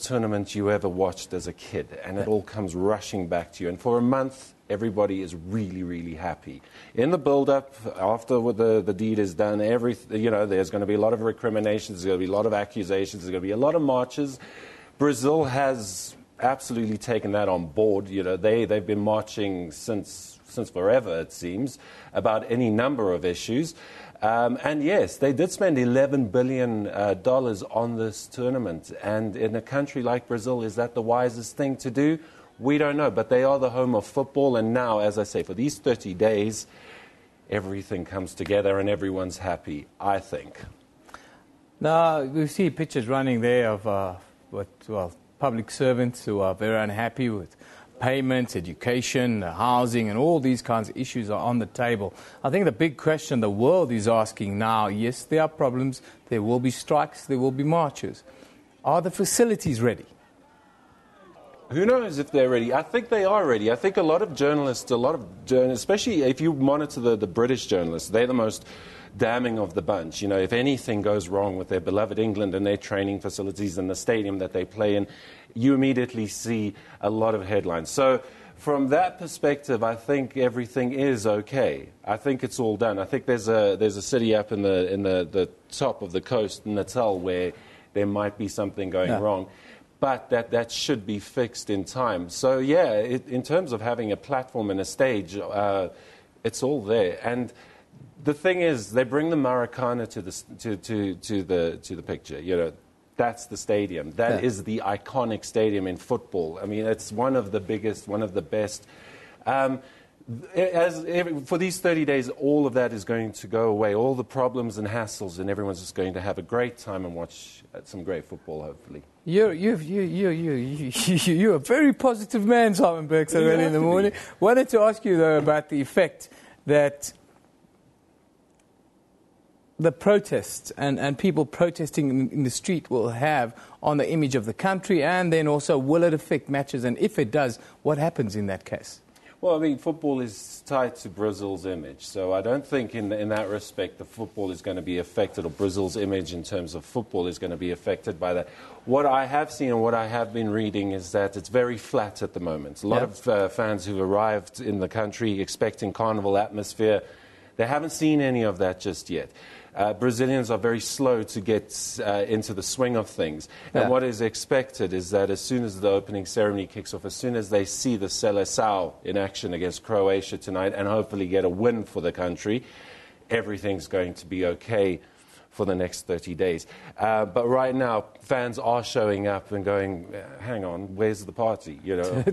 tournament you ever watched as a kid, and it all comes rushing back to you. And for a month, everybody is really, really happy. In the build-up, after the deed is done, there's going to be a lot of recriminations, there's going to be a lot of accusations, there's going to be a lot of marches. Brazil has absolutely taken that on board. They've been marching since forever, it seems, about any number of issues. And yes, they did spend $11 billion on this tournament. And in a country like Brazil, is that the wisest thing to do? We don't know. But they are the home of football. And now, as I say, for these 30 days, everything comes together and everyone's happy, I think. Now, we see pictures running there of public servants who are very unhappy with payments, education, housing, and all these kinds of issues are on the table. I think the big question the world is asking now, yes, there are problems, there will be strikes, there will be marches. Are the facilities ready? Who knows if they're ready? I think they are ready. I think a lot of journalists, especially if you monitor the British journalists, they're the most damning of the bunch. If anything goes wrong with their beloved England and their training facilities and the stadium that they play in, you immediately see a lot of headlines. So from that perspective, I think everything is okay. I think it's all done. I think there's a city up in the top of the coast, Natal, where there might be something going wrong. But that should be fixed in time. So, yeah, in terms of having a platform and a stage, it's all there. And the thing is, they bring the Maracana to the picture. That's the stadium. That is the iconic stadium in football. I mean, it's one of the biggest, one of the best. For these 30 days, all of that is going to go away, all the problems and hassles, and everyone's just going to have a great time and watch some great football, hopefully. You're a very positive man, Simon Burke, so early in the morning. Wanted to ask you, though, about the effect that the protests and people protesting in the street will have on the image of the country, and then also will it affect matches, and if it does, what happens in that case? Well, I mean, football is tied to Brazil's image, so I don't think in that respect the football is going to be affected, or Brazil's image in terms of football is going to be affected by that. What I have seen and what I have been reading is that it's very flat at the moment. A lot of fans who've arrived in the country expecting carnival atmosphere, they haven't seen any of that just yet. Brazilians are very slow to get into the swing of things. And what is expected is that as soon as the opening ceremony kicks off, as soon as they see the Seleção in action against Croatia tonight and hopefully get a win for the country, everything's going to be okay for the next 30 days. But right now, fans are showing up and going, hang on, where's the party?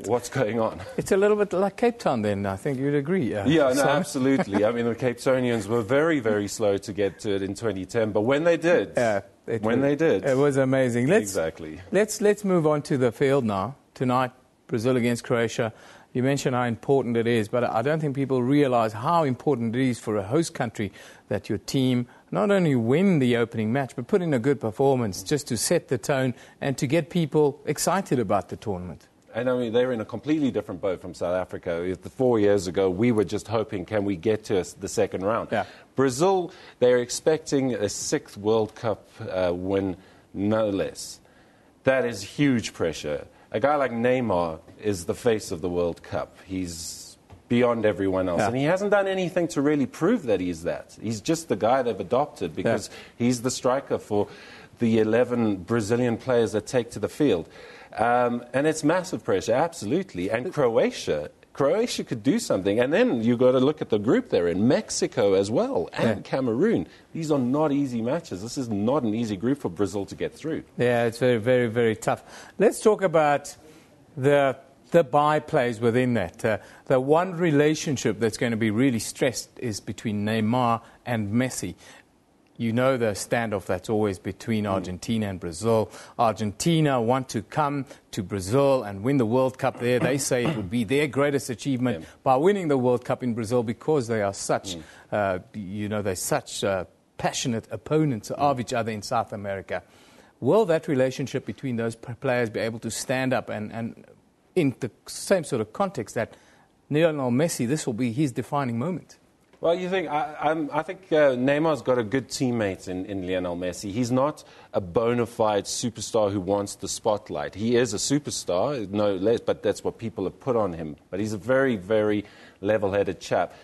What's going on? It's a little bit like Cape Town then, I think you'd agree. Absolutely. I mean, the Cape Townians were very, very slow to get to it in 2010, but when they did, it was amazing. Exactly. Let's move on to the field now. Tonight, Brazil against Croatia. You mentioned how important it is, but I don't think people realize how important it is for a host country that your team not only win the opening match, but put in a good performance just to set the tone and to get people excited about the tournament. And I mean, they're in a completely different boat from South Africa. 4 years ago, we were just hoping, can we get to the second round? Brazil, they're expecting a 6th World Cup win, no less. That is huge pressure. A guy like Neymar is the face of the World Cup. He's beyond everyone else. And he hasn't done anything to really prove that he's that. He's just the guy they've adopted because he's the striker for the 11 Brazilian players that take to the field. And it's massive pressure, absolutely. And Croatia could do something. And then you've got to look at the group they're in, Mexico as well, and Cameroon. These are not easy matches. This is not an easy group for Brazil to get through. Yeah, it's very, very, very tough. Let's talk about the byplays within that. The one relationship that's going to be really stressed is between Neymar and Messi. You know the standoff that's always between Argentina and Brazil. Argentina want to come to Brazil and win the World Cup there. They say it would be their greatest achievement by winning the World Cup in Brazil because they are such, they're such passionate opponents of each other in South America. Will that relationship between those players be able to stand up and in the same sort of context that Lionel Messi, this will be his defining moment? Well, you think I think Neymar's got a good teammate in Lionel Messi. He's not a bona fide superstar who wants the spotlight. He is a superstar, no less, but that's what people have put on him. But he's a very, very level-headed chap.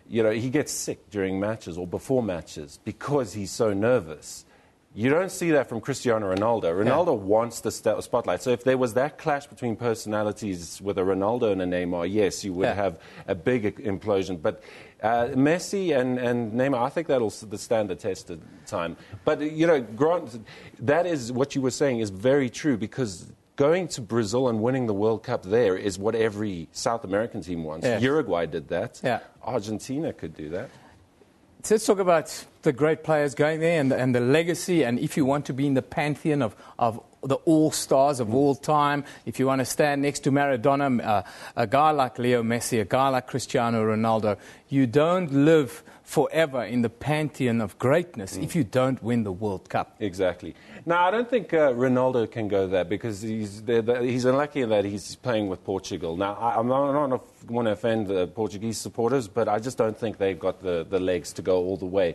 He gets sick during matches or before matches because he's so nervous. You don't see that from Cristiano Ronaldo. Ronaldo wants the spotlight. So if there was that clash between personalities with a Ronaldo and a Neymar, yes, you would have a big implosion. But Messi and Neymar, I think that'll stand the test of time. But, Grant, that is what you were saying is very true, because going to Brazil and winning the World Cup there is what every South American team wants. Yes. Uruguay did that. Yeah. Argentina could do that. So let's talk about the great players going there and the legacy, and if you want to be in the pantheon of the all-stars of all time, if you want to stand next to Maradona, a guy like Leo Messi, a guy like Cristiano Ronaldo, you don't live forever in the pantheon of greatness if you don't win the World Cup. Exactly. Now, I don't think Ronaldo can go there because he's unlucky in that he's playing with Portugal. Now, I'm not want to offend the Portuguese supporters, but I just don't think they've got the legs to go all the way.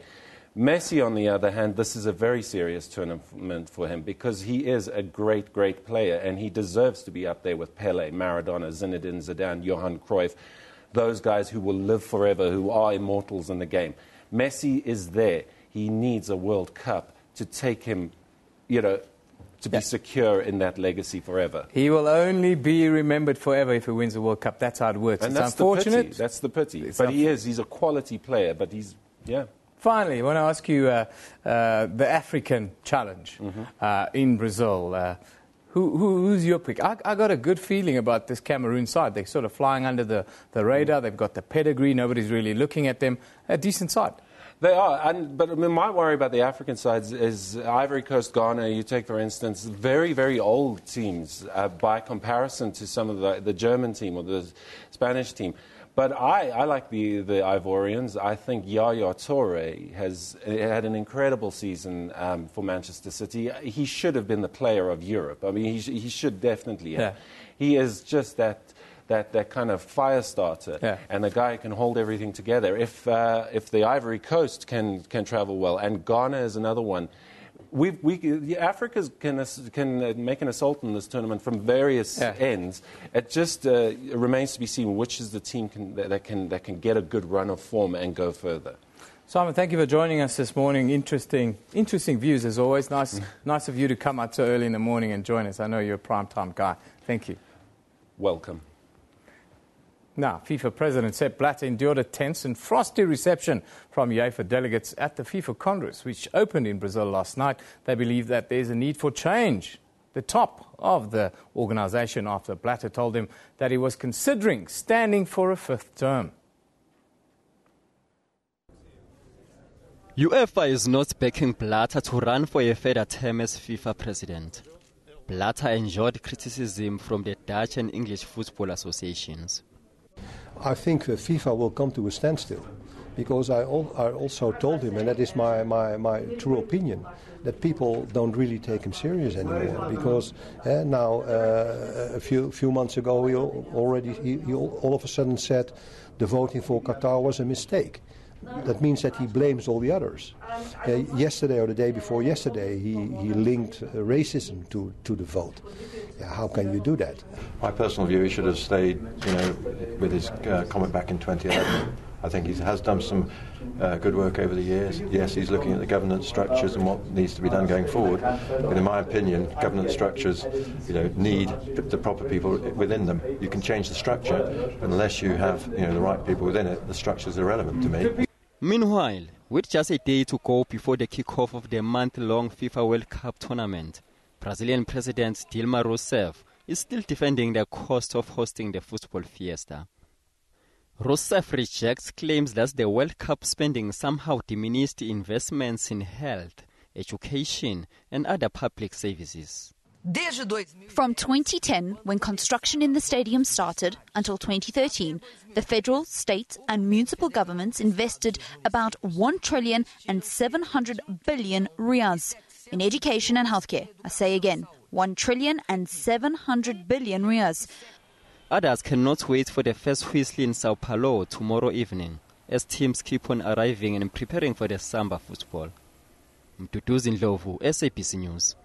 Messi, on the other hand, this is a very serious tournament for him because he is a great, great player and he deserves to be up there with Pele, Maradona, Zinedine Zidane, Johan Cruyff, those guys who will live forever, who are immortals in the game. Messi is there. He needs a World Cup to take him, to be secure in that legacy forever. He will only be remembered forever if he wins the World Cup. That's how it works. And it's unfortunate. That's the pity. But he's a quality player, but Finally, I want to ask you the African challenge in Brazil. Who's your pick? I got a good feeling about this Cameroon side. They're sort of flying under the radar. They've got the pedigree. Nobody's really looking at them. A decent side. They are, but my worry about the African sides is Ivory Coast, Ghana, you take, for instance, very, very old teams by comparison to some of the German team or the Spanish team. But I like the Ivorians. I think Yaya Toure has had an incredible season for Manchester City. He should have been the player of Europe. I mean, he should definitely have. Yeah. He is just that kind of fire starter, and the guy can hold everything together. If the Ivory Coast can travel well, and Ghana is another one, Africa can make an assault in this tournament from various ends. It just remains to be seen which is the team that can get a good run of form and go further. Simon, thank you for joining us this morning. Interesting views as always. Nice of you to come out so early in the morning and join us. I know you're a primetime guy. Thank you. Welcome. Now, FIFA President Sepp Blatter endured a tense and frosty reception from UEFA delegates at the FIFA Congress, which opened in Brazil last night. They believe that there's a need for change. The top of the organisation, after Blatter told him that he was considering standing for a fifth term. UEFA is not backing Blatter to run for a further term as FIFA president. Blatter enjoyed criticism from the Dutch and English football associations. I think FIFA will come to a standstill because I also told him, and that is my true opinion, that people don't really take him serious anymore because now a few months ago he all of a sudden said the voting for Qatar was a mistake. That means that he blames all the others. Yesterday or the day before yesterday, he linked racism to the vote. How can you do that? My personal view, he should have stayed, with his comment back in 2011. I think he has done some good work over the years. Yes, he's looking at the governance structures and what needs to be done going forward. But in my opinion, governance structures, need the proper people within them. You can change the structure, but unless you have, the right people within it, the structure is irrelevant to me. Meanwhile, with just a day to go before the kick-off of the month-long FIFA World Cup tournament, Brazilian President Dilma Rousseff is still defending the cost of hosting the football fiesta. Rousseff rejects claims that the World Cup spending somehow diminished investments in health, education and other public services. From 2010, when construction in the stadium started, until 2013, the federal, state and municipal governments invested about 1 trillion and 700 billion reais in education and healthcare. I say again, 1 trillion and 700 billion reais. Others cannot wait for the first whistle in Sao Paulo tomorrow evening. as teams keep on arriving and preparing for the Samba football. Mduduzi Ndlovu, SABC News.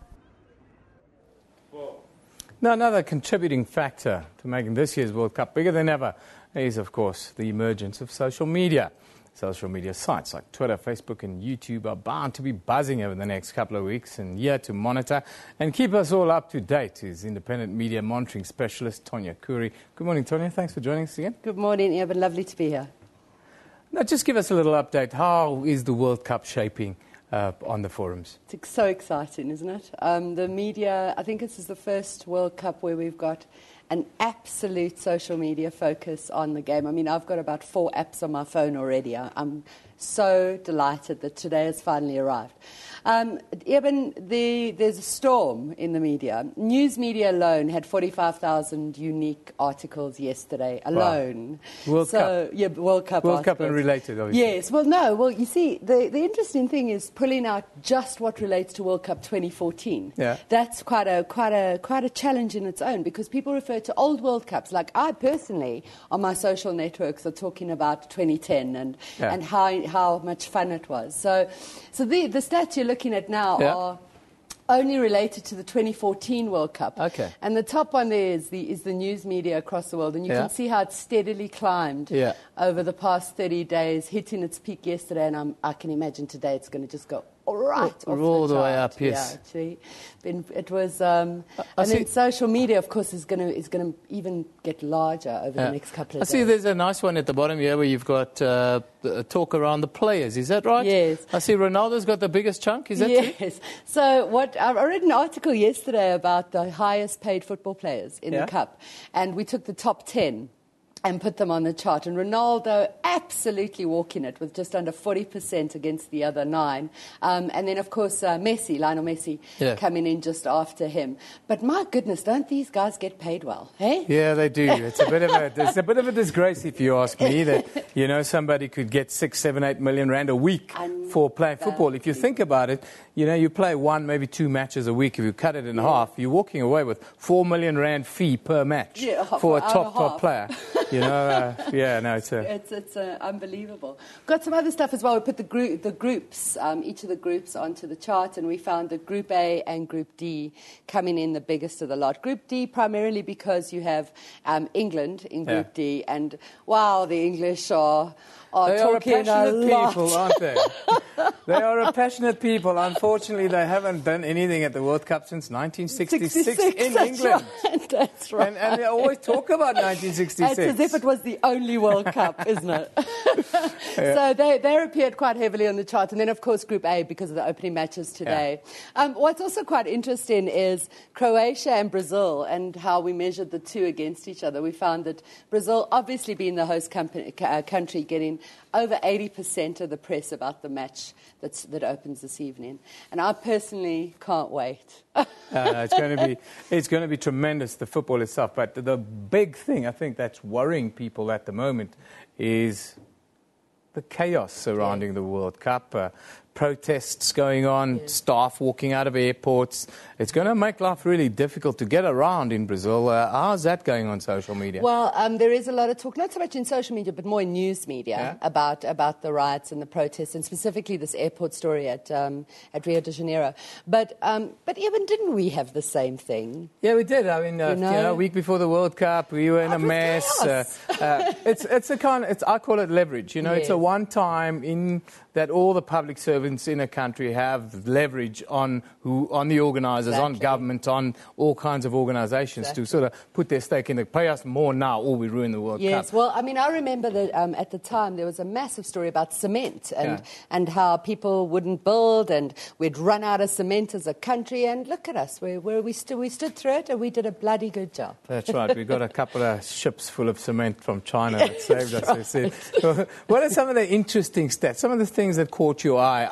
Now, another contributing factor to making this year's World Cup bigger than ever is, of course, the emergence of social media. Social media sites like Twitter, Facebook and YouTube are bound to be buzzing over the next couple of weeks and year to monitor and keep us all up to date is independent media monitoring specialist Tonya Kuri. Good morning, Tonya. Thanks for joining us again. Good morning, Evan. Lovely to be here. Now, just give us a little update. How is the World Cup shaping on the forums? It's so exciting, isn't it? The media, I think this is the first World Cup where we've got an absolute social media focus on the game. I mean, I've got about 4 apps on my phone already. I'm so delighted that today has finally arrived. Eben, there's a storm in the media. News media alone had 45,000 unique articles yesterday alone. Wow. World Cup. Yeah, World Cup World articles. Cup and related, obviously. Yes. Well, no. Well, you see, the interesting thing is pulling out just what relates to World Cup 2014. Yeah. That's quite a challenge in its own, because people refer to old World Cups. Like I personally, on my social networks, are talking about 2010 and how much fun it was. So the stats you're looking at now are only related to the 2014 World Cup. Okay. And the top one there is the news media across the world. And you can see how it's steadily climbed over the past 30 days, hitting its peak yesterday. And I can imagine today it's going to just go all the way up, yes. Yeah, actually. It was, and then social media, of course, is going to even get larger over the next couple of days. I see there's a nice one at the bottom here where you've got a talk around the players. Is that right? Yes. I see Ronaldo's got the biggest chunk. Is that true? Yes. So I read an article yesterday about the highest paid football players in the Cup, and we took the top 10 and put them on the chart. And Ronaldo absolutely walking it with just under 40% against the other 9. And then, of course, Lionel Messi, coming in just after him. But my goodness, don't these guys get paid well, hey? Yeah, they do. It's a bit of a disgrace, if you ask me, that, somebody could get 6, 7, 8 million rand a week for playing football. If you think about it, you play 1, maybe 2 matches a week. If you cut it in half, you're walking away with 4 million rand fee per match for a top player. It's unbelievable. Got some other stuff as well. We put the groups, each of the groups onto the chart, and we found that Group A and Group D coming in the biggest of the lot. Group D primarily because you have England in Group D, and wow, the English are talking a lot. People, aren't they? They are a passionate people. Unfortunately, they haven't done anything at the World Cup since 1966 in England. Right, that's right. And they always talk about 1966. It's as if it was the only World Cup, isn't it? So they appeared quite heavily on the chart. And then, of course, Group A, because of the opening matches today. What's also quite interesting is Croatia and Brazil and how we measured the two against each other. We found that Brazil, obviously being the host country, getting over 80% of the press about the match that opens this evening. And I personally can't wait. It's going to be tremendous, the football itself. But the big thing I think that's worrying people at the moment is the chaos surrounding the World Cup. Protests going on, staff walking out of airports. It's going to make life really difficult to get around in Brazil. How's that going on social media? Well, there is a lot of talk, not so much in social media, but more in news media about the riots and the protests, and specifically this airport story at Rio de Janeiro. But even didn't we have the same thing? Yeah, we did. I mean, a week before the World Cup, we were in a mess. I call it leverage. It's a one-time in that all the public servants in a country have leverage on the organisers, on government, on all kinds of organisations to sort of put their stake in it. Pay us more now or we ruin the World Cup. Yes, well, I mean, I remember that at the time there was a massive story about cement and how people wouldn't build and we'd run out of cement as a country. And look at us, we stood through it and we did a bloody good job. That's right. We got a couple of ships full of cement from China that saved us. What are some of the interesting stats, some of the things that caught your eye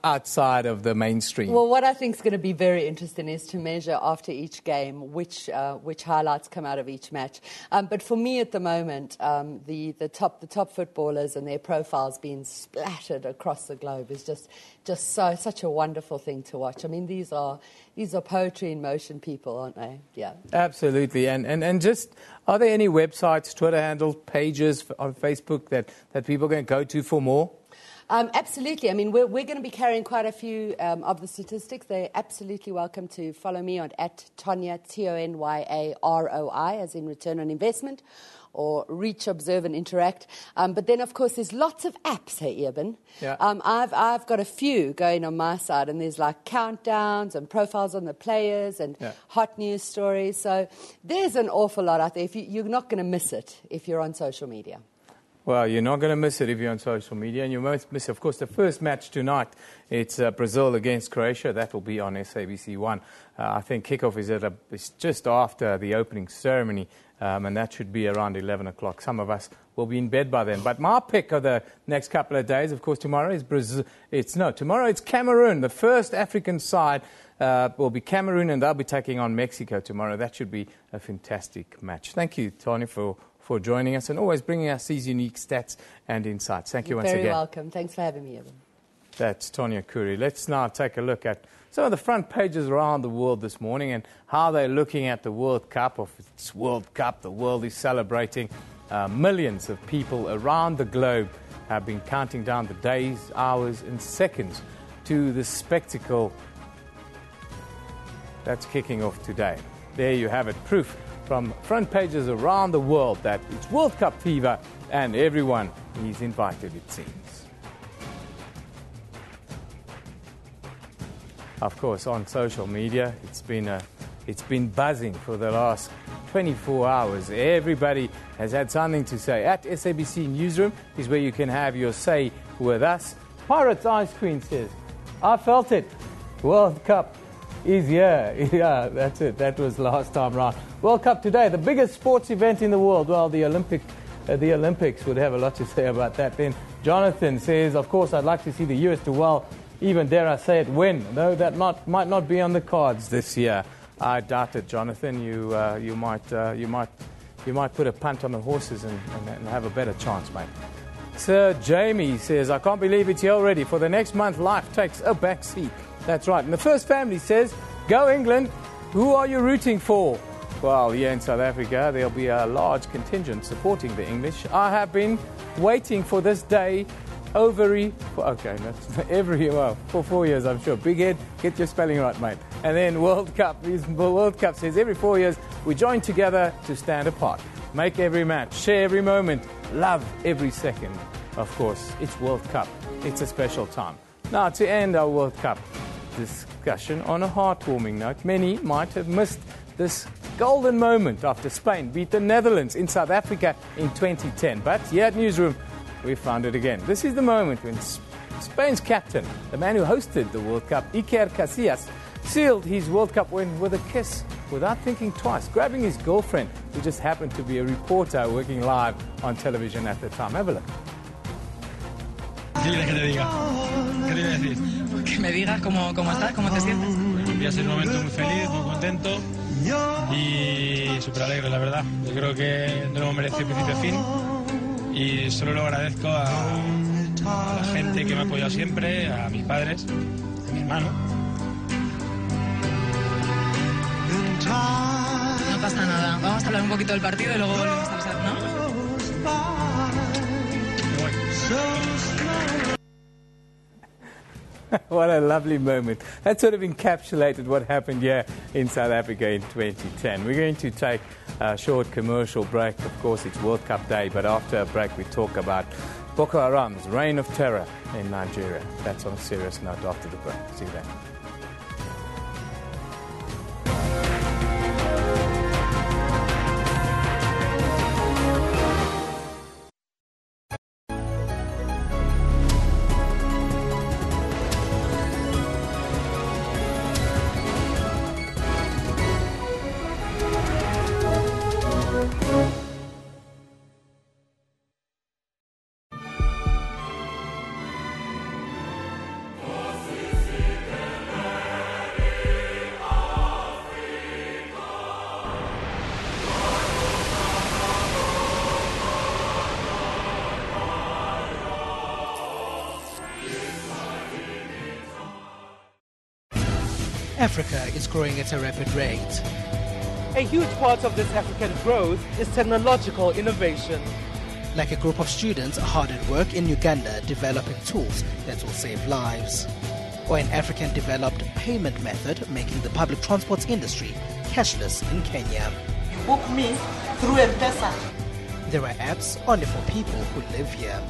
outside of the mainstream? Well, what I think is going to be very interesting is to measure after each game which highlights come out of each match. But for me at the moment, the top footballers and their profiles being splattered across the globe is just such a wonderful thing to watch. I mean, these are poetry in motion people, aren't they? Yeah. Absolutely. And just, are there any websites, Twitter handles, pages on Facebook that people can go to for more? Absolutely. I mean, we're going to be carrying quite a few of the statistics. They're absolutely welcome to follow me on @Tonya, TONYAROI, as in return on investment, or reach, observe and interact. But then, of course, there's lots of apps, hey, Eben. Yeah. I've got a few going on my side, and there's like countdowns and profiles on the players and hot news stories. So there's an awful lot out there. You're not going to miss it if you're on social media. Well, you're not going to miss it if you're on social media, and you won't miss, of course, the first match tonight. It's Brazil against Croatia. That will be on SABC 1. I think kickoff is just after the opening ceremony, and that should be around 11 o'clock. Some of us will be in bed by then. But my pick of the next couple of days, of course, tomorrow is Brazil. Tomorrow it's Cameroon. The first African side will be Cameroon, and they'll be taking on Mexico tomorrow. That should be a fantastic match. Thank you, Tony, for joining us and always bringing us these unique stats and insights. Thank you once again. Very welcome. Thanks for having me, Evan. That's Tonya Kuri. Let's now take a look at some of the front pages around the world this morning and how they're looking at the World Cup. It's World Cup. The world is celebrating. Millions of people around the globe have been counting down the days, hours and seconds to the spectacle that's kicking off today. There you have it. Proof from front pages around the world that it's World Cup fever and everyone is invited, it seems. Of course, on social media, it's been buzzing for the last 24 hours. Everybody has had something to say. At SABC Newsroom is where you can have your say with us. Pirates Ice Queen says, I felt it. World Cup is here. Yeah, that's it. That was last time round. World Cup today, the biggest sports event in the world. Well, the Olympics would have a lot to say about that. Then Jonathan says, of course, I'd like to see the US do well, even dare I say it, win. Though that might not be on the cards this year. I doubt it, Jonathan. You might put a punt on the horses and have a better chance, mate. Sir Jamie says, I can't believe it's here already. For the next month, life takes a back seat. That's right. And the First Family says, go England. Who are you rooting for? Well, here in South Africa, there'll be a large contingent supporting the English. I have been waiting for this day for 4 years, I'm sure. Big Head, get your spelling right, mate. And then World Cup says every 4 years we join together to stand apart. Make every match, share every moment, love every second. Of course, it's World Cup. It's a special time. Now, to end our World Cup discussion on a heartwarming note, many might have missed this golden moment after Spain beat the Netherlands in South Africa in 2010. But here at Newsroom, we found it again. This is the moment when Spain's captain, the man who hosted the World Cup, Iker Casillas, sealed his World Cup win with a kiss without thinking twice, grabbing his girlfriend, who just happened to be a reporter working live on television at the time. Have a look. Dile que te diga. ¿Qué te iba a decir? Que me digas cómo estás, cómo te sientes. Voy a ser un momento muy feliz, muy contento y súper alegre, la verdad. Yo creo que no lo hemos merecido principio a fin y solo lo agradezco a la gente que me ha apoyado siempre, a mis padres, a mi hermano. No pasa nada. Vamos a hablar un poquito del partido y luego volvemos a pasar, ¿no? What a lovely moment. That sort of encapsulated what happened here in South Africa in 2010. We're going to take a short commercial break. Of course, it's World Cup Day, but after a break, we talk about Boko Haram's reign of terror in Nigeria. That's on a serious note after the break. See you then. Africa is growing at a rapid rate. A huge part of this African growth is technological innovation. Like a group of students hard at work in Uganda developing tools that will save lives. Or an African-developed payment method making the public transport industry cashless in Kenya. You book me through M-Pesa. There are apps only for people who live here.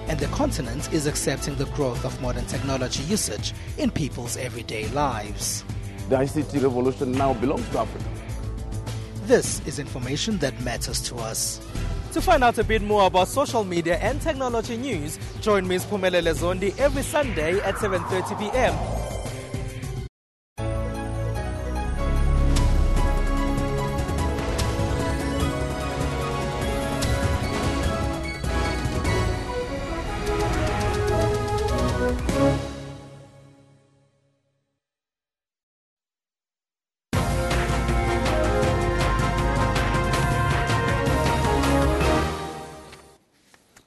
And the continent is accepting the growth of modern technology usage in people's everyday lives. The ICT revolution now belongs to Africa. This is information that matters to us. To find out a bit more about social media and technology news, join Ms. Phumelele Zondi every Sunday at 7:30 p.m.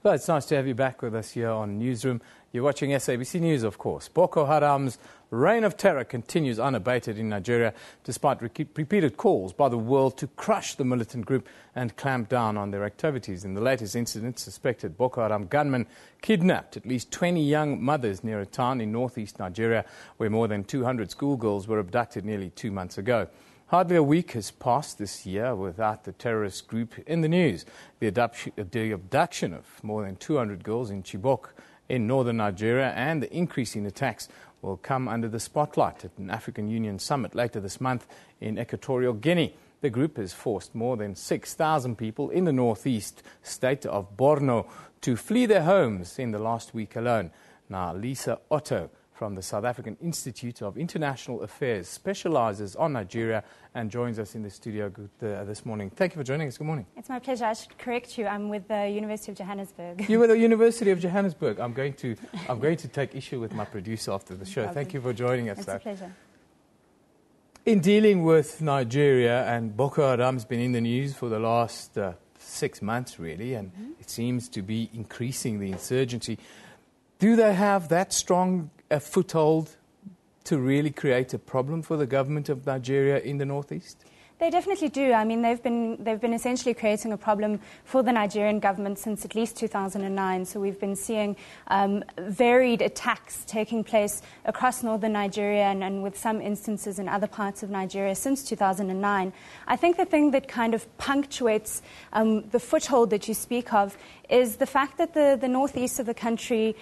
Well, it's nice to have you back with us here on Newsroom. You're watching SABC News, of course. Boko Haram's reign of terror continues unabated in Nigeria, despite repeated calls by the world to crush the militant group and clamp down on their activities. In the latest incident, suspected Boko Haram gunmen kidnapped at least 20 young mothers near a town in northeast Nigeria, where more than 200 schoolgirls were abducted nearly 2 months ago. Hardly a week has passed this year without the terrorist group in the news. The abduction of more than 200 girls in Chibok in northern Nigeria and the increase in attacks will come under the spotlight at an African Union summit later this month in Equatorial Guinea. The group has forced more than 6,000 people in the northeast state of Borno to flee their homes in the last week alone. Now, Lisa Otto from the South African Institute of International Affairs specializes on Nigeria and joins us in the studio this morning. Thank you for joining us. Good morning. It's my pleasure. I should correct you. I'm with the University of Johannesburg. You're with the University of Johannesburg. I'm going to take issue with my producer after the show. Thank you for joining us. It's a pleasure. In dealing with Nigeria, and Boko Haram's been in the news for the last 6 months, really, and it seems to be increasing the insurgency. Do they have that strong a foothold to really create a problem for the government of Nigeria in the northeast? They definitely do. I mean, they've been essentially creating a problem for the Nigerian government since at least 2009. So we've been seeing varied attacks taking place across northern Nigeria and with some instances in other parts of Nigeria since 2009. I think the thing that kind of punctuates the foothold that you speak of is the fact that the northeast of the country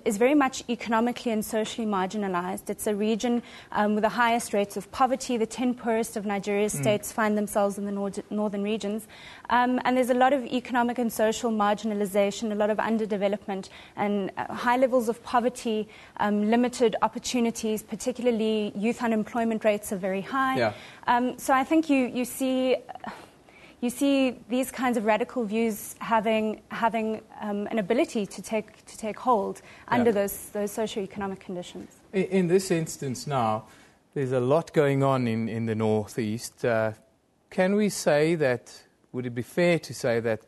is very much economically and socially marginalized. It's a region with the highest rates of poverty. The 10 poorest of Nigeria's states find themselves in the northern regions. And there's a lot of economic and social marginalization, a lot of underdevelopment, and high levels of poverty, limited opportunities, particularly youth unemployment rates are very high. Yeah. So I think you see these kinds of radical views having an ability to take hold under those socioeconomic conditions. In this instance now, there's a lot going on in the northeast. Can we say that, would it be fair to say that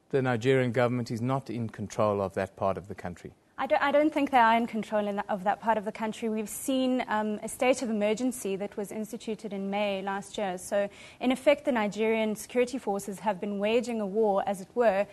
the Nigerian government is not in control of that part of the country? I don't think they are in control of that part of the country. We've seen a state of emergency that was instituted in May last year. So, in effect, the Nigerian security forces have been waging a war, as it were,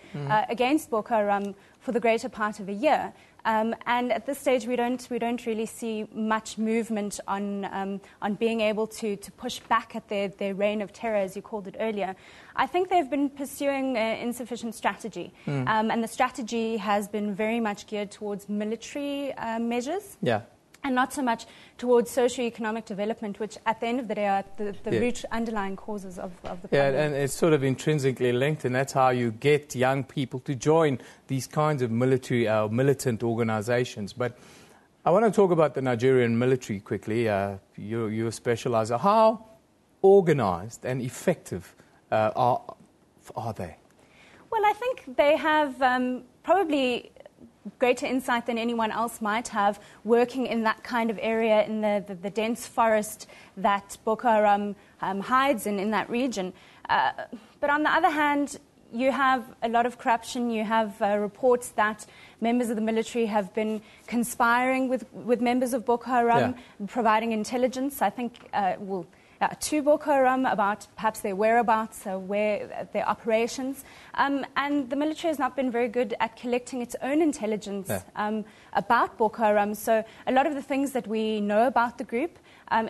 against Boko Haram for the greater part of a year. And at this stage, we don't really see much movement on being able to push back at their reign of terror, as you called it earlier. I think they've been pursuing insufficient strategy, and the strategy has been very much geared towards military measures. Yeah. And not so much towards socio-economic development, which at the end of the day are the root underlying causes of the problem. Yeah, and it's sort of intrinsically linked, and that's how you get young people to join these kinds of military militant organizations. But I want to talk about the Nigerian military quickly. You're a specializer. How organized and effective are they? Well, I think they have probably greater insight than anyone else might have working in that kind of area in the dense forest that Boko Haram hides in that region. But on the other hand, you have a lot of corruption. You have reports that members of the military have been conspiring with members of Boko Haram, providing intelligence, I think, to Boko Haram about perhaps their whereabouts, their operations. And the military has not been very good at collecting its own intelligence about Boko Haram. So a lot of the things that we know about the group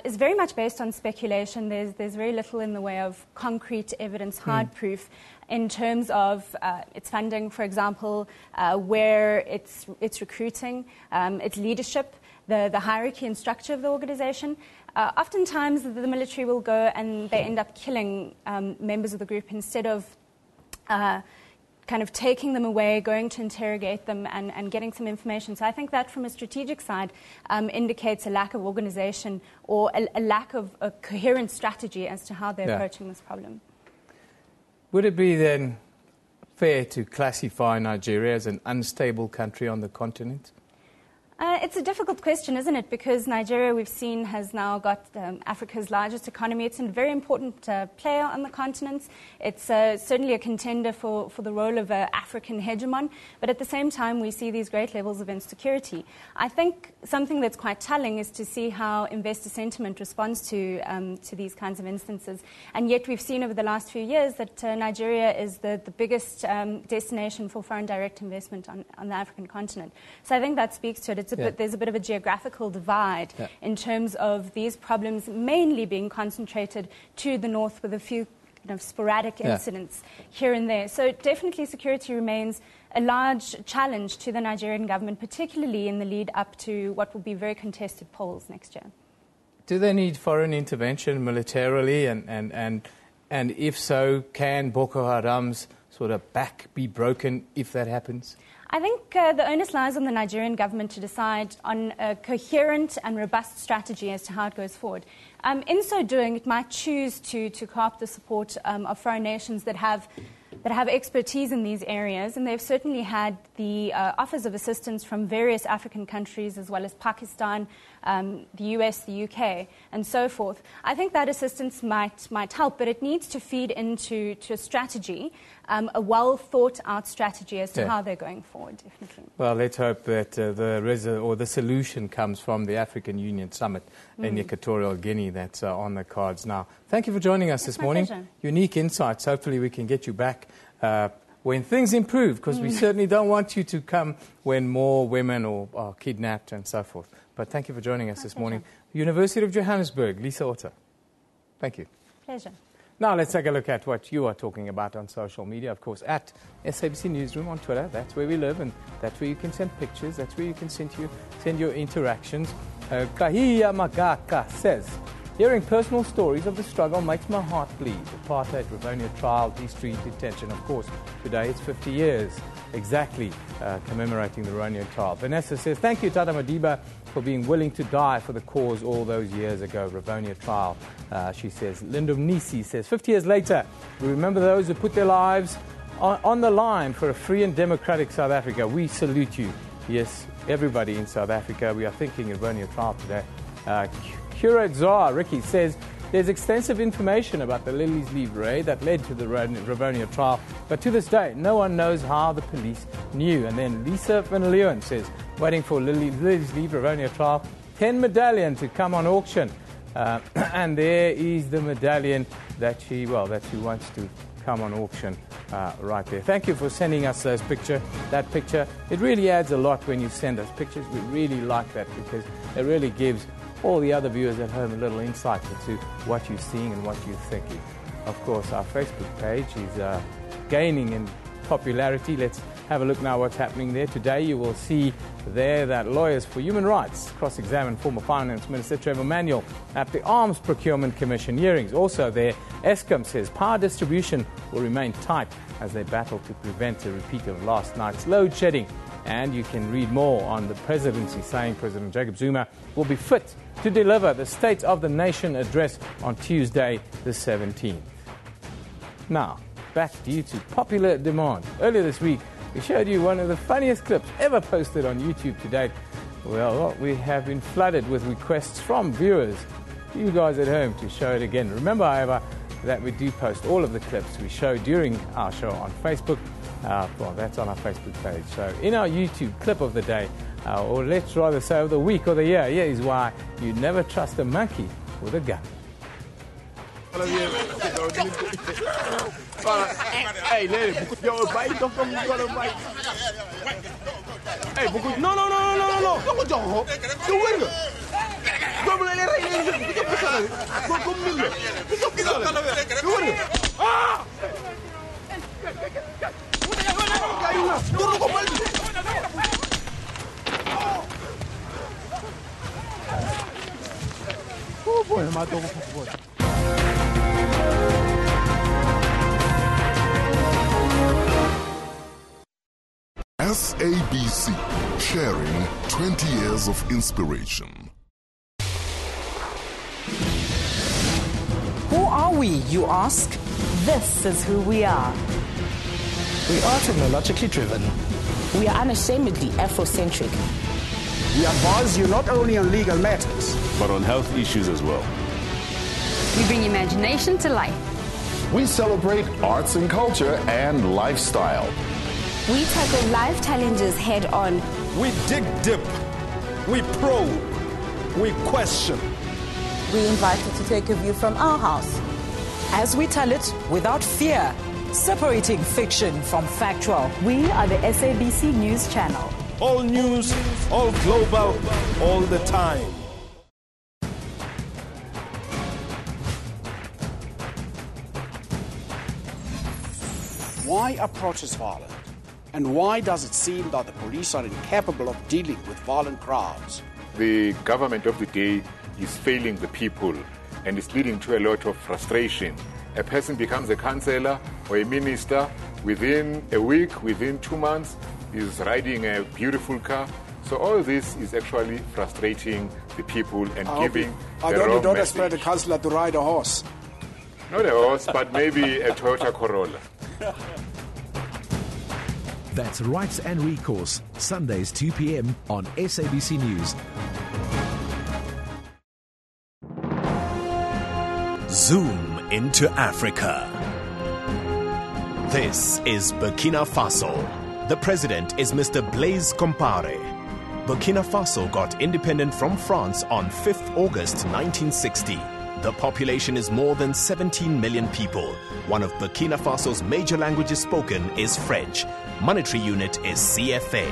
is very much based on speculation. There's very little in the way of concrete evidence, hard proof, in terms of its funding, for example, where it's recruiting, its leadership, the hierarchy and structure of the organization. Oftentimes, the military will go and they end up killing members of the group instead of kind of taking them away, going to interrogate them and getting some information. So I think that from a strategic side indicates a lack of organization or a lack of a coherent strategy as to how they're approaching this problem. Would it be then fair to classify Nigeria as an unstable country on the continent? It's a difficult question, isn't it? Because Nigeria, we've seen, has now got Africa's largest economy. It's a very important player on the continent. It's certainly a contender for the role of an African hegemon. But at the same time, we see these great levels of insecurity. I think something that's quite telling is to see how investor sentiment responds to these kinds of instances. And yet we've seen over the last few years that Nigeria is the biggest destination for foreign direct investment on the African continent. So I think that speaks to it. There's a bit of a geographical divide in terms of these problems mainly being concentrated to the north with a few sporadic incidents here and there. So definitely security remains a large challenge to the Nigerian government, particularly in the lead up to what will be very contested polls next year. Do they need foreign intervention militarily? And if so, can Boko Haram's sort of back be broken if that happens? I think the onus lies on the Nigerian government to decide on a coherent and robust strategy as to how it goes forward. In so doing, it might choose to co-opt the support of foreign nations that have expertise in these areas, and they've certainly had the offers of assistance from various African countries as well as Pakistan, the US, the UK, and so forth. I think that assistance might help, but it needs to feed into a strategy, a well-thought-out strategy as to how they're going forward, definitely. Well, let's hope that the solution comes from the African Union Summit in Equatorial Guinea that's on the cards now. Thank you for joining us this morning. Pleasure. Unique insights. Hopefully we can get you back when things improve, because we certainly don't want you to come when more women are kidnapped and so forth. But thank you for joining us this morning. University of Johannesburg, Lisa Otter. Thank you. Pleasure. Now let's take a look at what you are talking about on social media. Of course, at SABC Newsroom on Twitter. That's where we live, and that's where you can send pictures. That's where you can send your interactions. Kahia Magaka says, hearing personal stories of the struggle makes my heart bleed. Apartheid, Rivonia trial, history, detention. Of course, today it's 50 years exactly commemorating the Rivonia trial. Vanessa says, thank you, Tata Madiba, for being willing to die for the cause all those years ago. Rivonia trial, she says. Linda Nisi says, 50 years later, we remember those who put their lives on the line for a free and democratic South Africa. We salute you. Yes, everybody in South Africa. We are thinking Rivonia trial today. Kura Zar, Ricky, says, there's extensive information about the Lilies Leave raid that led to the Rivonia trial, but to this day, no one knows how the police knew. And then Lisa Van Leeuwen says, waiting for Lilies Leave Rivonia trial, 10 medallion to come on auction. And there is the medallion that she wants to come on auction right there. Thank you for sending us that picture. It really adds a lot when you send us pictures. We really like that because it really gives all the other viewers at home a little insight into what you're seeing and what you're thinking. Of course, our Facebook page is gaining in popularity. Let's have a look now what's happening there. Today you will see there that Lawyers for Human Rights cross-examined former Finance Mionister Trevor Manuel at the Arms Procurement Commission hearings. Also there, Eskom says power distribution will remain tight as they battle to prevent a repeat of last night's load shedding. And you can read more on the presidency saying President Jacob Zuma will be fit to deliver the State of the Nation address on Tuesday the 17th. Now, back due to popular demand. Earlier this week, we showed you one of the funniest clips ever posted on YouTube to date. Well, we have been flooded with requests from viewers, you guys at home, to show it again. Remember, however, that we do post all of the clips we show during our show on Facebook. Well, that's on our Facebook page. So in our YouTube clip of the day, or let's rather say of the week or the year, here is why you never trust a monkey with a gun. Hey, yo, bite, don't come, you gotta bite. Hey, no. Oh boy, my dog. SABC, sharing 20 years of inspiration. Who are we, you ask? This is who we are. We are technologically driven. We are unashamedly Afrocentric. We advise you not only on legal matters, but on health issues as well. We bring imagination to life. We celebrate arts and culture and lifestyle. We tackle life challenges head on. we dig deep, we probe, we question. We invite you to take a view from our house, as we tell it without fear, separating fiction from factual. We are the SABC News Channel. All news, all global, all the time. Why are protests violent? And why does it seem that the police are incapable of dealing with violent crowds? The government of the day is failing the people and is leading to a lot of frustration. A person becomes a councillor or a minister within a week, within 2 months, is riding a beautiful car. So all this is actually frustrating the people and giving I the don't, wrong you don't message. expect a councillor to ride a horse. Not a horse, but maybe a Toyota Corolla. That's Rights and Recourse, Sundays 2 p.m. on SABC News. Zoom into Africa. This is Burkina Faso. The president is Mr. Blaise Compaoré. Burkina Faso got independent from France on 5th August 1960. The population is more than 17 million people. One of Burkina Faso's major languages spoken is French. Monetary unit is CFA.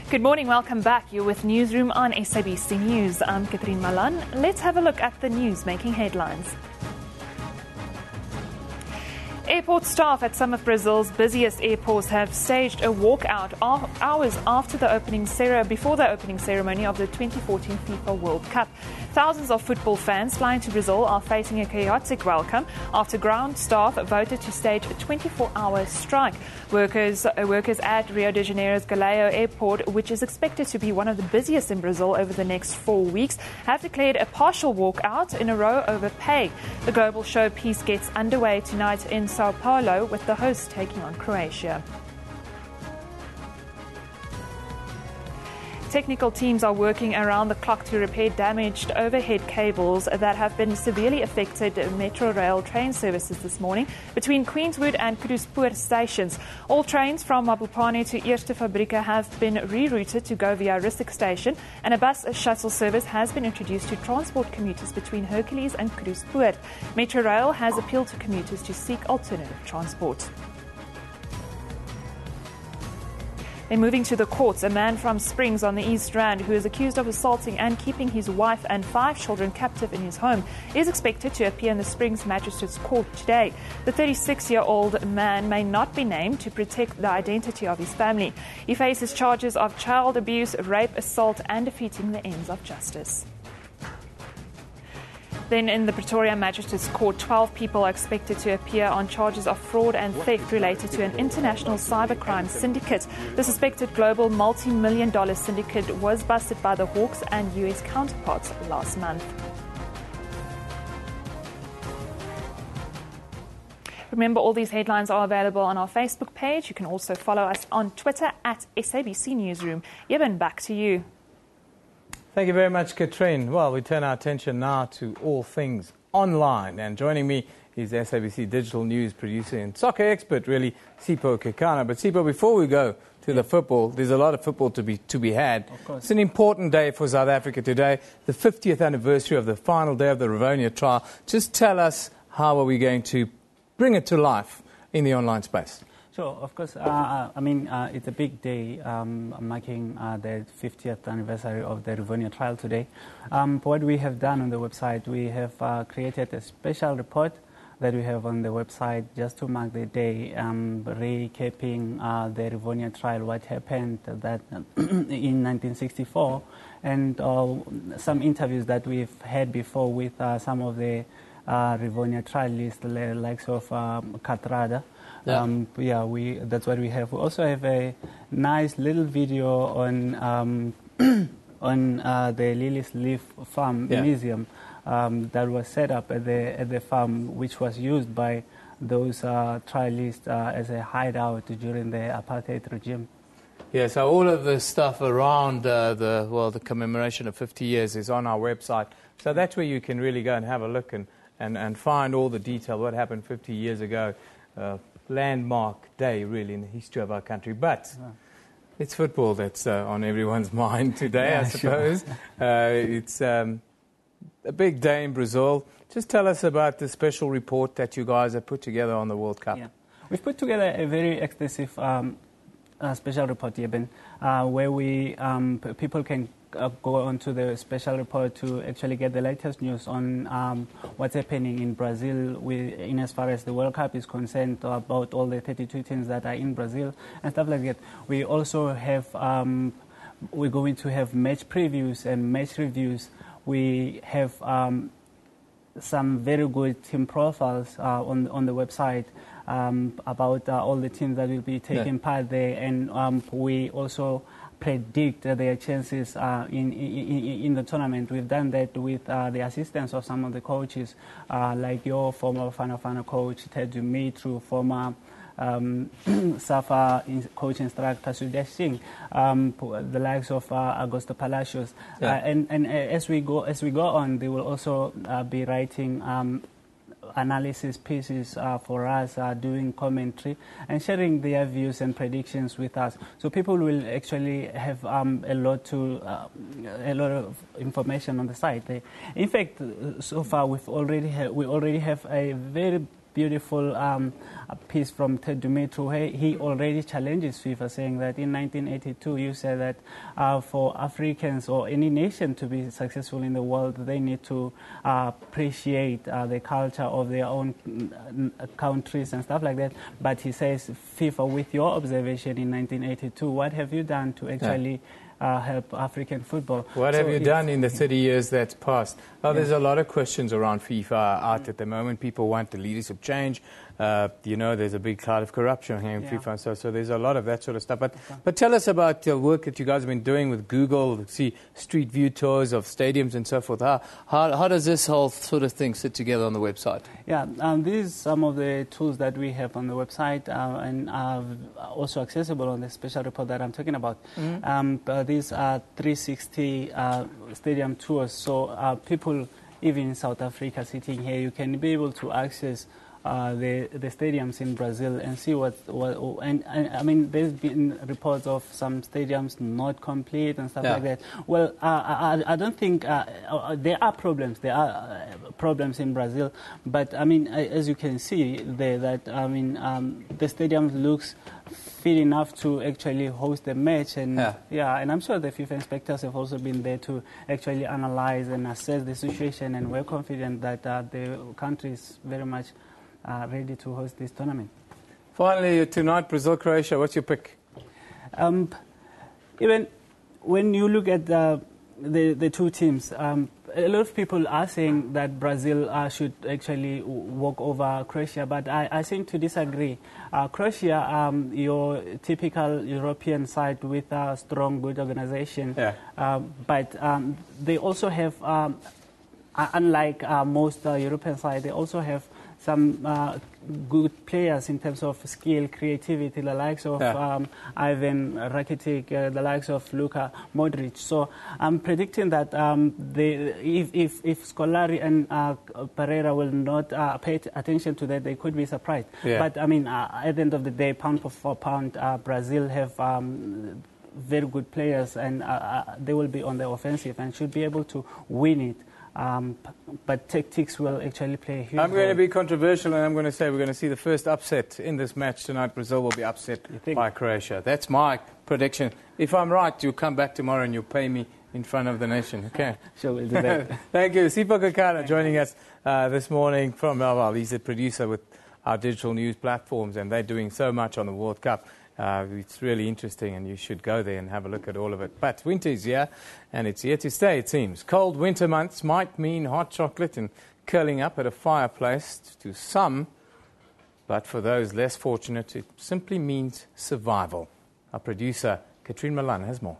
Good morning, welcome back. You're with Newsroom on SABC News. I'm Catherine Malan. Let's have a look at the news making headlines. Airport staff at some of Brazil's busiest airports have staged a walkout hours after the before the opening ceremony of the 2014 FIFA World Cup. Thousands of football fans flying to Brazil are facing a chaotic welcome after ground staff voted to stage a 24-hour strike. Workers at Rio de Janeiro's Galeão Airport, which is expected to be one of the busiest in Brazil over the next 4 weeks, have declared a partial walkout in a row over pay. The global showpiece gets underway tonight in Sao Paulo, with the hosts taking on Croatia. Technical teams are working around the clock to repair damaged overhead cables that have been severely affected Metro Rail train services this morning between Queenswood and Kruispoort stations. All trains from Mabopane to Eerste Fabrieke have been rerouted to go via Rustic Station, and a bus shuttle service has been introduced to transport commuters between Hercules and Kruispoort. Metro Rail has appealed to commuters to seek alternative transport. Then moving to the courts, a man from Springs on the East Rand who is accused of assaulting and keeping his wife and 5 children captive in his home is expected to appear in the Springs Magistrates Court today. The 36-year-old man may not be named to protect the identity of his family. He faces charges of child abuse, rape, assault and defeating the ends of justice. Then in the Pretoria Magistrates Court, 12 people are expected to appear on charges of fraud and theft related to an international cybercrime syndicate. The suspected global multi-million-dollar syndicate was busted by the Hawks and US counterparts last month. Remember, all these headlines are available on our Facebook page. You can also follow us on Twitter at SABC Newsroom. Eben, back to you. Thank you very much, Katrine. Well, we turn our attention now to all things online. And joining me is SABC digital news producer and soccer expert, really, Sipho Kekana. But Sipho, before we go to the football, there's a lot of football to be had. Of course. It's an important day for South Africa today, the 50th anniversary of the final day of the Rivonia trial. Just tell us, how are we going to bring it to life in the online space? Sure, of course. It's a big day marking the 50th anniversary of the Rivonia trial today. What we have done on the website, we have created a special report that we have on the website just to mark the day, recapping the Rivonia trial, what happened that in 1964, and some interviews that we've had before with some of the Rivonia trialists, the likes of Katrada. That's what we have. We also have a nice little video on the Lily's Leaf Farm Museum that was set up at the farm, which was used by those trialists as a hideout during the apartheid regime. Yeah, so all of the stuff around the commemoration of 50 years is on our website. So that's where you can really go and have a look and find all the detail, what happened 50 years ago. Landmark day, really, in the history of our country. But it's football that's on everyone's mind today, I suppose. Sure. It's a big day in Brazil. Just tell us about the special report that you guys have put together on the World Cup. Yeah. We've put together a very extensive special report, Eben, where we people can go onto the special report to actually get the latest news on what's happening in Brazil in as far as the World Cup is concerned, about all the 32 teams that are in Brazil and stuff like that. We also have, we're going to have match previews and match reviews. We have some very good team profiles on the website about all the teams that will be taking part there, and we also predict their chances in the tournament. We've done that with the assistance of some of the coaches, like your former Bafana coach, Ted Dumitru, former SAFA coach instructor Sudesh Singh, the likes of Augusto Palacios, and as we go on, they will also be writing analysis pieces for us, doing commentary and sharing their views and predictions with us. So people will actually have a lot of information on the site. In fact, so far we already have a very beautiful piece from Ted Dumitru. He already challenges FIFA, saying that in 1982 you said that for Africans or any nation to be successful in the world, they need to appreciate the culture of their own countries and stuff like that. But he says, FIFA, with your observation in 1982, what have you done to actually help African football? What have you done in the 30 years that's passed? Well, there's a lot of questions around FIFA out at the moment. People want the leadership change. There's a big cloud of corruption here in FIFA, so there's a lot of that sort of stuff. But tell us about the work that you guys have been doing with Google, see street view tours of stadiums and so forth. How does this whole sort of thing sit together on the website? Yeah, these are some of the tools that we have on the website and are also accessible on the special report that I'm talking about. These are 360 stadium tours, so people, even in South Africa, sitting here, you can be able to access the stadiums in Brazil and see and I mean, there's been reports of some stadiums not complete and stuff like that. Well, I don't think there are problems. There are problems in Brazil, but I mean, as you can see there, that the stadium looks fit enough to actually host the match, and and I'm sure the FIFA inspectors have also been there to actually analyze and assess the situation, and we're confident that the country is very much ready to host this tournament. Finally, tonight, Brazil-Croatia, what's your pick? Even when you look at the two teams, a lot of people are saying that Brazil should actually walk over Croatia, but I seem to disagree. Croatia, your typical European side with a strong, good organization, but they also have, unlike most European side, they also have some good players in terms of skill, creativity, the likes of Ivan Rakitic, the likes of Luka Modric. So I'm predicting that if Scolari and Pereira will not pay attention to that, they could be surprised. But I mean, at the end of the day, pound for pound, Brazil have very good players, and they will be on the offensive and should be able to win it. But tactics will actually play a huge I'm going role. to be controversial, and I'm going to say we're going to see the first upset in this match tonight. Brazil will be upset by Croatia. That's my prediction. If I'm right, you'll come back tomorrow and you'll pay me in front of the nation. Okay? Sure, we'll do that. Thank you. Sipo Kakana joining us this morning from, well, he's a producer with our digital news platforms, and they're doing so much on the World Cup. It's really interesting, and you should go there and have a look at all of it. But winter is here, and it's here to stay, it seems. Cold winter months might mean hot chocolate and curling up at a fireplace to some, but for those less fortunate, it simply means survival. Our producer, Katrine Milan, has more.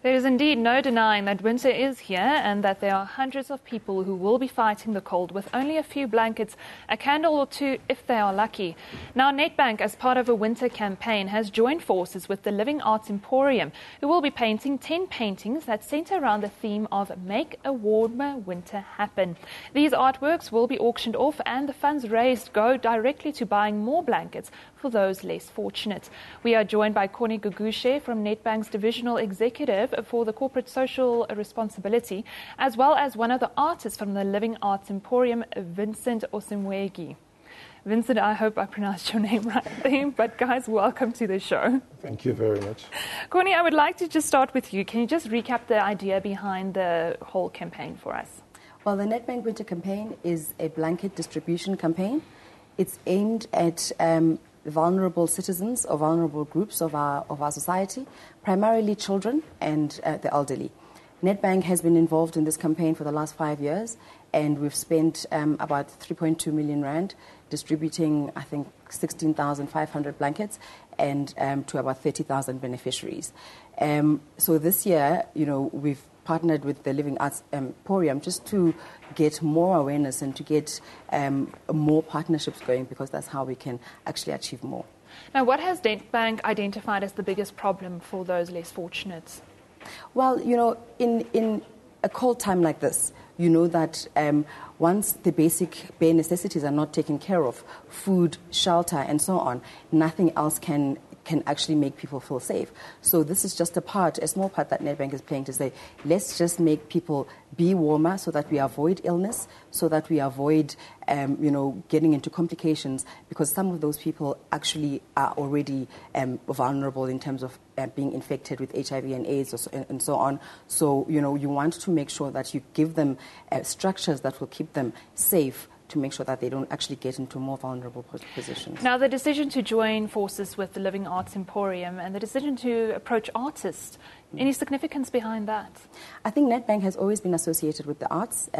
There is indeed no denying that winter is here and that there are hundreds of people who will be fighting the cold with only a few blankets, a candle or two if they are lucky. Now, Nedbank, as part of a winter campaign, has joined forces with the Living Arts Emporium, who will be painting 10 paintings that centre around the theme of Make a Warmer Winter Happen. These artworks will be auctioned off, and the funds raised go directly to buying more blankets for those less fortunate. We are joined by Connie Gugushe from Nedbank's Divisional Executive for the Corporate Social Responsibility, as well as one of the artists from the Living Arts Emporium, Vincent Osimwegi. Vincent, I hope I pronounced your name right there, but guys, welcome to the show. Thank you very much. Connie, I would like to just start with you. Can you just recap the idea behind the whole campaign for us? Well, the Nedbank Winter Campaign is a blanket distribution campaign. It's aimed at vulnerable citizens or vulnerable groups of our society, primarily children and the elderly. Nedbank has been involved in this campaign for the last 5 years, and we've spent about 3.2 million rand distributing, I think, 16,500 blankets and to about 30,000 beneficiaries. So this year, we've partnered with the Living Arts Emporium just to get more awareness and to get more partnerships going, because that's how we can actually achieve more. Now, what has Nedbank identified as the biggest problem for those less fortunate? Well, in a cold time like this, you know that once the basic bare necessities are not taken care of, food, shelter, and so on, nothing else can actually make people feel safe. So this is just a small part that Nedbank is playing to say, let's just make people be warmer so that we avoid illness, so that we avoid, getting into complications, because some of those people actually are already vulnerable in terms of being infected with HIV and AIDS and so on. So, you want to make sure that you give them structures that will keep them safe, to make sure that they don't actually get into more vulnerable positions. Now, the decision to join forces with the Living Arts Emporium and the decision to approach artists, any significance behind that? I think Nedbank has always been associated with the arts,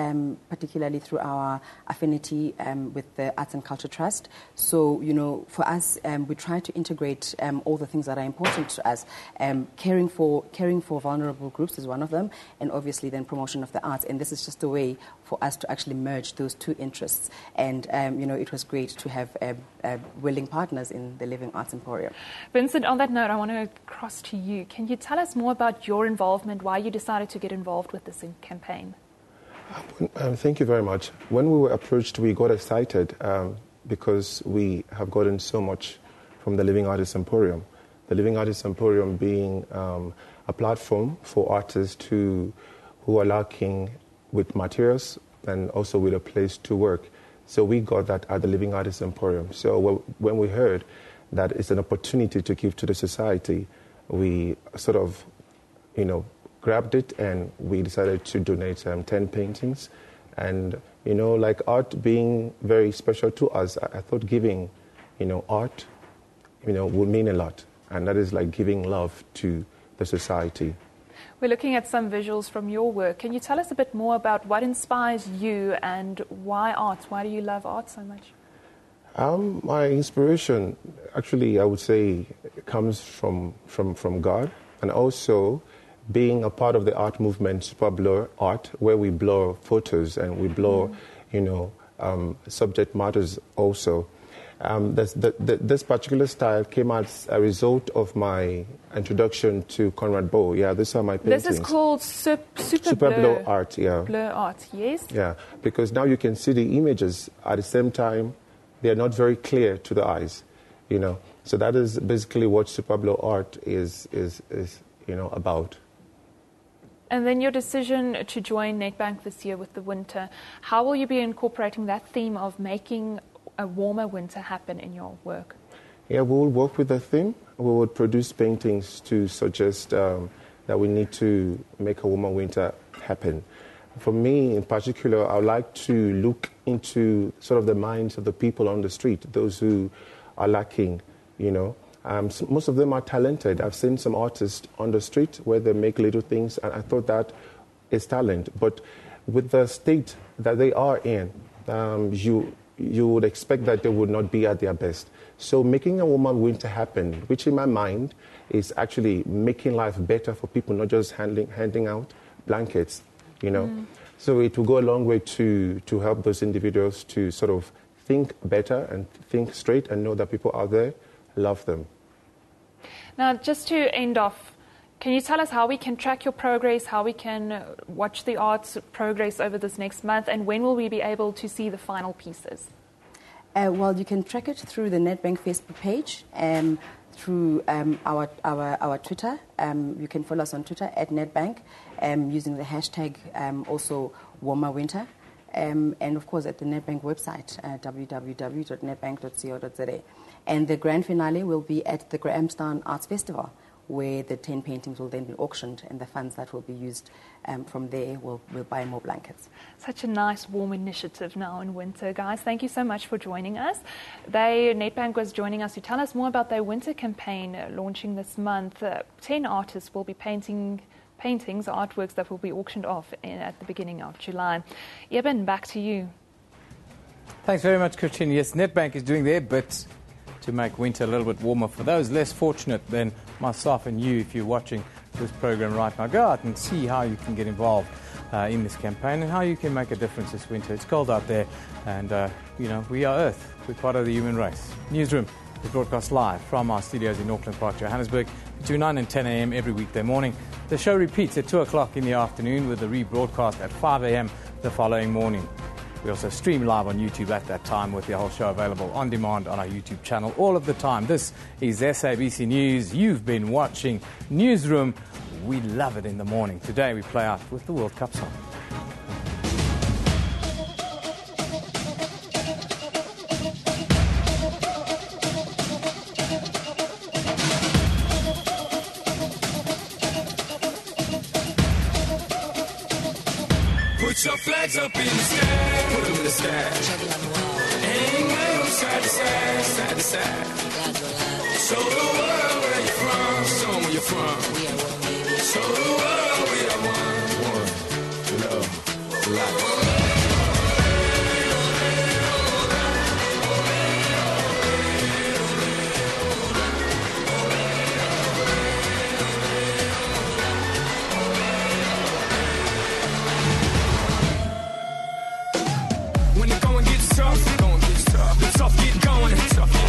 particularly through our affinity with the Arts and Culture Trust. So, for us, we try to integrate all the things that are important to us. Caring for vulnerable groups is one of them, and obviously then promotion of the arts. And this is just a way for us to actually merge those two interests. And, it was great to have willing partners in the Living Arts Emporium. Vincent, on that note, I want to cross to you. Can you tell us more about your involvement, why you decided to get involved with this campaign? Thank you very much. When we were approached, we got excited because we have gotten so much from the Living Artists Emporium. The Living Artists Emporium being a platform for artists who are lacking with materials and also with a place to work. So we got that at the Living Artists Emporium. So when we heard that it's an opportunity to give to the society, we sort of, grabbed it, and we decided to donate 10 paintings. And, like art being very special to us, I thought giving, art, would mean a lot. And that is like giving love to the society. We're looking at some visuals from your work. Can you tell us a bit more about what inspires you and why art? Why do you love art so much? My inspiration, actually, I would say, comes from God, and also being a part of the art movement, Super Blur Art, where we blur photos and we blur, subject matters also. This particular style came as a result of my introduction to Conrad Bow. Yeah, these are my paintings. This is called Super Blur Art, yeah. Blur Art, yes? Yeah, because now you can see the images at the same time. They are not very clear to the eyes, So that is basically what Super Blur Art is about. And then your decision to join Nedbank this year with the winter, how will you be incorporating that theme of making a warmer winter happen in your work? Yeah, we will work with the theme. We will produce paintings to suggest that we need to make a warmer winter happen. For me in particular, I would like to look into sort of the minds of the people on the street, those who are lacking, most of them are talented. I've seen some artists on the street where they make little things, and I thought that is talent. But with the state that they are in, you would expect that they would not be at their best. So making a warmer winter happen, which in my mind is actually making life better for people, not just handing out blankets, So it will go a long way to help those individuals to sort of think better and think straight and know that people out there love them. Now, just to end off, can you tell us how we can track your progress, how we can watch the art's progress over this next month, and when will we be able to see the final pieces? Well, you can track it through the Nedbank Facebook page, through our Twitter. You can follow us on Twitter at Nedbank, using the hashtag also warmer winter. And of course at the Nedbank website, www.nedbank.co.za. And the grand finale will be at the Grahamstown Arts Festival, where the 10 paintings will then be auctioned, and the funds that will be used from there will buy more blankets. Such a nice, warm initiative now in winter. Guys, thank you so much for joining us. Nedbank was joining us to tell us more about their winter campaign launching this month. 10 artists will be paintings, artworks that will be auctioned off at the beginning of July. Eben, back to you. Thanks very much, Christine. Yes, Nedbank is doing their bit to make winter a little bit warmer. For those less fortunate than myself and you, if you're watching this program right now, go out and see how you can get involved in this campaign and how you can make a difference this winter. It's cold out there, and we are Earth. We're part of the human race. Newsroom is broadcast live from our studios in Auckland Park, Johannesburg, between 9 and 10 a.m. every weekday morning. The show repeats at 2 o'clock in the afternoon with a rebroadcast at 5 a.m. the following morning. We also stream live on YouTube at that time, with the whole show available on demand on our YouTube channel all of the time. This is SABC News. You've been watching Newsroom. We love it in the morning. Today we play out with the World Cup song. Put your flags up in the sky, put them in the sky. Hang them side to side, side to side. Show the world where you're from, show them where you're from. Show the world we are one. Love, life. Tough, get going, tough.